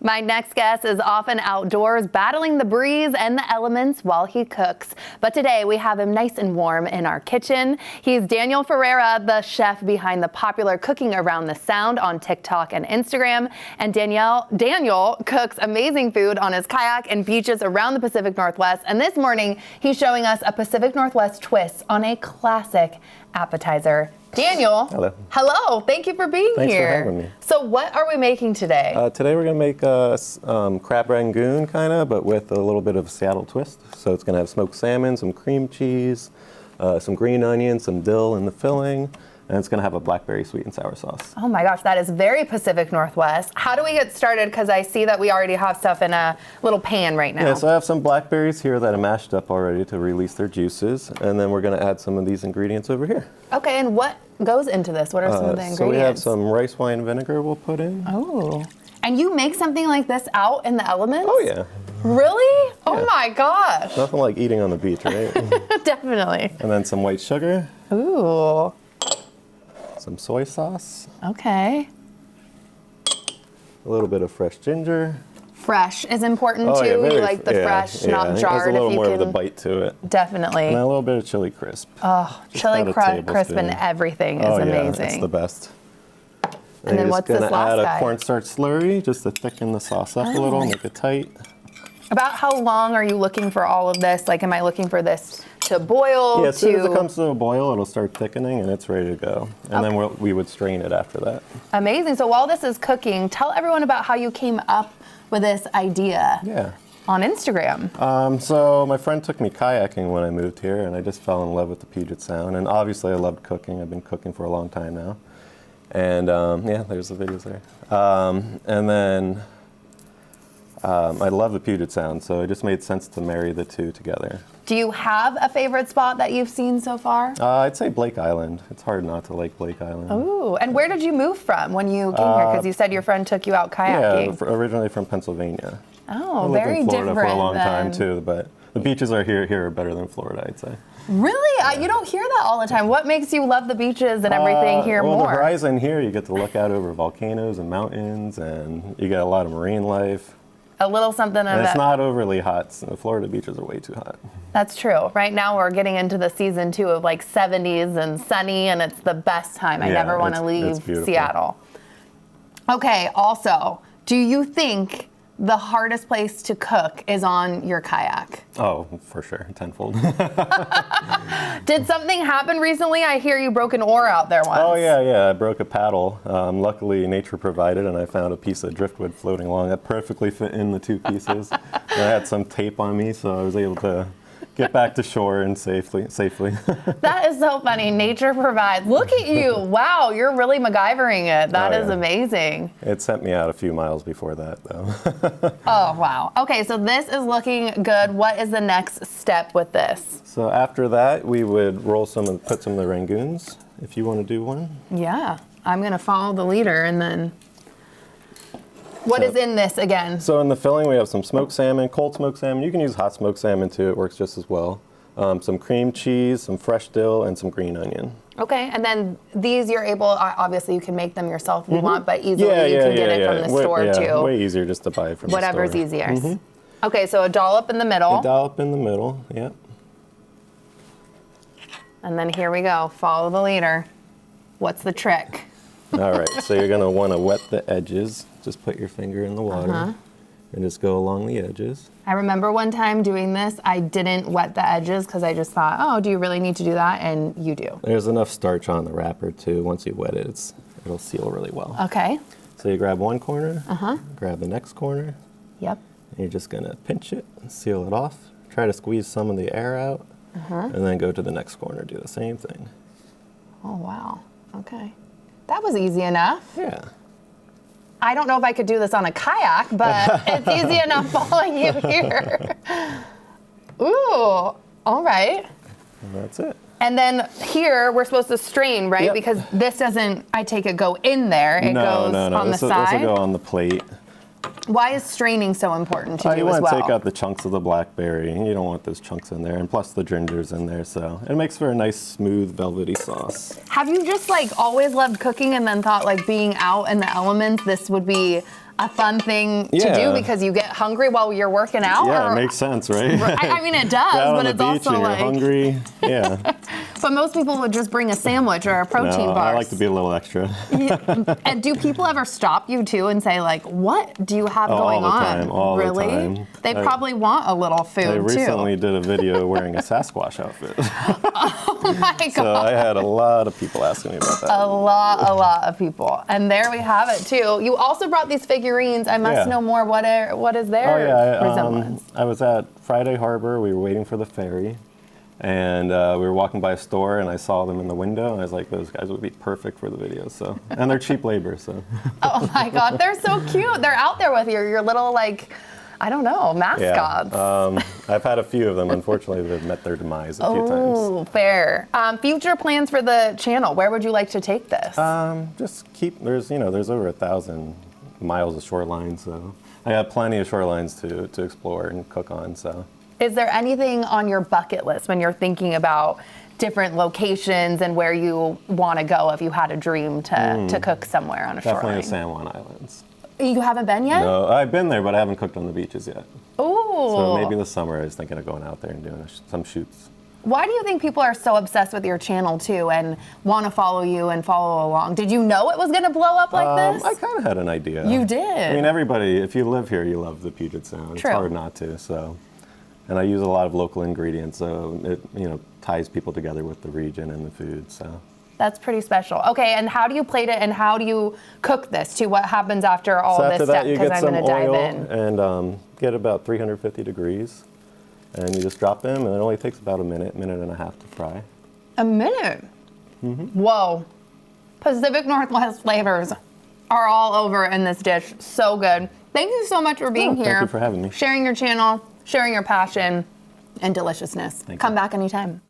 My next guest is often outdoors, battling the breeze and the elements while he cooks. But today we have him nice and warm in our kitchen. He's Daniel Ferreira, the chef behind the popular Cooking Around the Sound on TikTok and Instagram. And Daniel cooks amazing food on his kayak and beaches around the Pacific Northwest. And this morning, he's showing us a Pacific Northwest twist on a classic appetizer. Daniel. Hello. Hello. Thank you for being Thanks here. for having me. So what are we making today? Today we're going to make a Crab Rangoon kind of, but with a little bit of a Seattle twist. So it's going to have smoked salmon, some cream cheese, some green onions, some dill in the filling, and it's going to have a blackberry sweet and sour sauce. Oh my gosh, that is very Pacific Northwest. How do we get started? Because I see that we already have stuff in a little pan right now. Yeah, so I have some blackberries here that are mashed up already to release their juices, and then we're going to add some of these ingredients over here. Okay, and what goes into this? What are some of the ingredients? So we have some rice wine vinegar we'll put in. Oh, and you make something like this out in the elements? Oh yeah. Really? Yeah. Oh my gosh. Nothing like eating on the beach, right? Definitely. And then some white sugar. Ooh. Some soy sauce. Okay. A little bit of fresh ginger. Fresh is important too. Yeah, You like the fresh, not jarred. There's a little if you more can. of the bite to it. Definitely. And a little bit of chili crisp. Oh, chili crisp and everything is amazing. Yeah, it's the best. And then what's this last guy? You're just gonna add a cornstarch slurry just to thicken the sauce up a little, make it tight. About how long are you looking for all of this? Like, am I looking for this to boil? Yeah, as soon as it comes to a boil, it'll start thickening and it's ready to go. And then we would strain it after that. Amazing. So while this is cooking, tell everyone about how you came up with this idea. Yeah. On Instagram. So my friend took me kayaking when I moved here, and I just fell in love with the Puget Sound. And obviously I loved cooking. I've been cooking for a long time now. And yeah, there's the videos there. And then I love the Puget Sound, so it just made sense to marry the two together. Do you have a favorite spot that you've seen so far? I'd say Blake Island. It's hard not to like Blake Island. Ooh, and where did you move from when you came here? Because you said your friend took you out kayaking. Yeah, originally from Pennsylvania. Oh, I very lived in Florida different for a long time then. too, but the beaches are here are better than Florida, I'd say. Really? You don't hear that all the time. What makes you love the beaches and everything here well, more? The horizon here, you get to look out over volcanoes and mountains, and you get a lot of marine life. A little something of And that. it's not overly hot. The Florida beaches are way too hot. That's true. Right now we're getting into the season too of like 70s and sunny, and it's the best time. I never want to leave Seattle. Okay, also, do you think the hardest place to cook is on your kayak? Oh, for sure, tenfold. Did something happen recently? I hear you broke an oar out there once. Oh yeah, I broke a paddle. Luckily, nature provided, and I found a piece of driftwood floating along that perfectly fit in the two pieces. And I had some tape on me, so I was able to get back to shore and safely. That is so funny. Nature provides. Look at you. Wow, you're really MacGyvering it. That is amazing. It sent me out a few miles before that, though. Oh, wow. Okay, so this is looking good. What is the next step with this? So after that, we would put some of the Rangoons, if you want to do one. Yeah, I'm going to follow the leader and then... What is in this again? So in the filling, we have some smoked salmon, cold smoked salmon. You can use hot smoked salmon too. It works just as well. Some cream cheese, some fresh dill, and some green onion. Okay, and then these you're able, obviously you can make them yourself if you want, but easily you can get it from the store too. Way easier just to buy it from the store. Whatever's easier. Okay, so a dollop in the middle. A dollop in the middle, yep. And then here we go, follow the leader. What's the trick? All right, so you're gonna wanna wet the edges. Just put your finger in the water and just go along the edges. I remember one time doing this, I didn't wet the edges because I just thought, oh, do you really need to do that? And you do. There's enough starch on the wrapper too. Once you wet it, it'll seal really well. Okay. So you grab one corner, grab the next corner. Yep. And you're just gonna pinch it and seal it off. Try to squeeze some of the air out and then go to the next corner, do the same thing. Oh, wow, okay. That was easy enough. Yeah. I don't know if I could do this on a kayak, but it's easy enough following you here. Ooh, all right. And that's it. And then here, we're supposed to strain, right? Yep. Because this doesn't, I take it, go in there. It goes on the side. This will go on the plate. Why is straining so important to do as well? You want to take out the chunks of the blackberry. You don't want those chunks in there, and plus the ginger's in there, so it makes for a nice, smooth, velvety sauce. Have you just like always loved cooking and then thought like being out in the elements, this would be a fun thing to Yeah. do because you get hungry while you're working out? Yeah, or- it makes sense, right? I mean, it does, You're out but on the it's beach also and you're like. hungry. Yeah. But most people would just bring a sandwich or a protein No, bar. I like to be a little extra. And do people ever stop you too and say like, "What do you have Oh, going all the on?" time, all the really? time. They probably want a little food I recently too. did a video wearing a Sasquatch outfit. Oh my god. So I had a lot of people asking me about that. A lot of people. And there we have it too. You also brought these figurines. I must Yeah. know more. What is their Oh yeah, resemblance? I was at Friday Harbor. We were waiting for the ferry, and we were walking by a store, and I saw them in the window, and I was like, those guys would be perfect for the video. So, and they're cheap labor, so. Oh my god, they're so cute. They're out there with your little like, I don't know, mascots. Yeah. I've had a few of them. Unfortunately, they've met their demise a few times. Oh, fair. Future plans for the channel. Where would you like to take this? Just keep, there's over 1,000 miles of shoreline, so I got plenty of shorelines to explore and cook on, so. Is there anything on your bucket list when you're thinking about different locations and where you want to go if you had a dream to cook somewhere on a Definitely the shoreline? San Juan Islands. You haven't been yet? No, I've been there, but I haven't cooked on the beaches yet. Ooh. So maybe this summer I was thinking of going out there and doing some shoots. Why do you think people are so obsessed with your channel too and want to follow you and follow along? Did you know it was going to blow up like this? I kind of had an idea. You did? I mean, everybody, if you live here, you love the Puget Sound. True. It's hard not to, so. And I use a lot of local ingredients, so it ties people together with the region and the food, so. That's pretty special. Okay, and how do you plate it and how do you cook this too? What happens after all So this after step? that, you Because get I'm some going to dive oil in. and get about 350 degrees. And you just drop them, and it only takes about a minute and a half to fry. A minute? Mm-hmm. Whoa. Pacific Northwest flavors are all over in this dish. So good. Thank you so much for being here. Thank you for having me. Sharing your channel, sharing your passion and deliciousness. Thank Come you. back anytime.